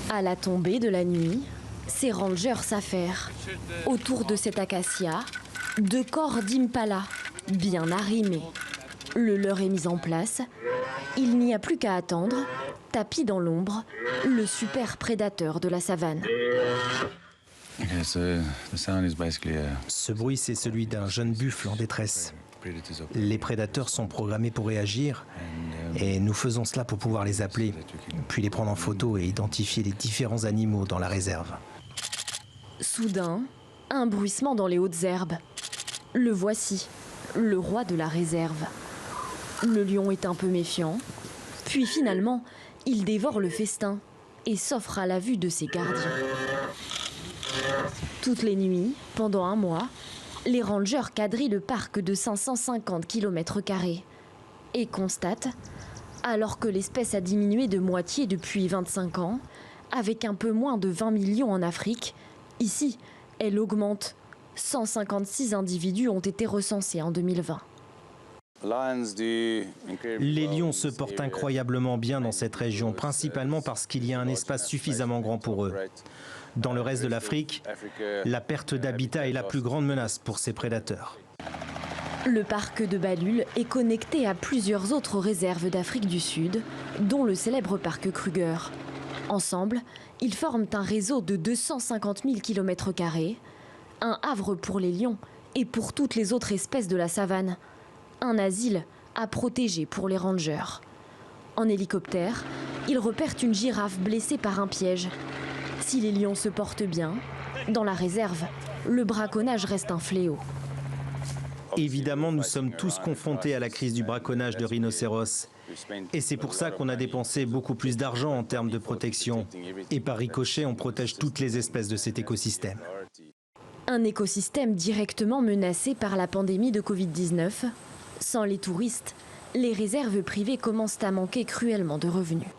À la tombée de la nuit, ces rangers s'affairent. Autour de cet acacia, 2 corps d'impala, bien arrimés. Le leurre est mis en place. Il n'y a plus qu'à attendre, tapi dans l'ombre, le super prédateur de la savane. Ce bruit, c'est celui d'un jeune buffle en détresse. Les prédateurs sont programmés pour réagir et nous faisons cela pour pouvoir les appeler, puis les prendre en photo et identifier les différents animaux dans la réserve. Soudain, un bruissement dans les hautes herbes. Le voici, le roi de la réserve. Le lion est un peu méfiant, puis finalement, il dévore le festin et s'offre à la vue de ses gardiens. Toutes les nuits, pendant un mois, les rangers quadrillent le parc de 550 km² et constatent, alors que l'espèce a diminué de moitié depuis 25 ans, avec un peu moins de 20 millions en Afrique, ici, elle augmente. 156 individus ont été recensés en 2020. Les lions se portent incroyablement bien dans cette région, principalement parce qu'il y a un espace suffisamment grand pour eux. Dans le reste de l'Afrique, la perte d'habitat est la plus grande menace pour ces prédateurs. Le parc de Balul est connecté à plusieurs autres réserves d'Afrique du Sud, dont le célèbre parc Kruger. Ensemble, ils forment un réseau de 250 000 km², un havre pour les lions et pour toutes les autres espèces de la savane. Un asile à protéger pour les rangers. En hélicoptère, ils repèrent une girafe blessée par un piège. Si les lions se portent bien, dans la réserve, le braconnage reste un fléau. Évidemment, nous sommes tous confrontés à la crise du braconnage de rhinocéros. Et c'est pour ça qu'on a dépensé beaucoup plus d'argent en termes de protection. Et par ricochet, on protège toutes les espèces de cet écosystème. Un écosystème directement menacé par la pandémie de Covid-19. Sans les touristes, les réserves privées commencent à manquer cruellement de revenus.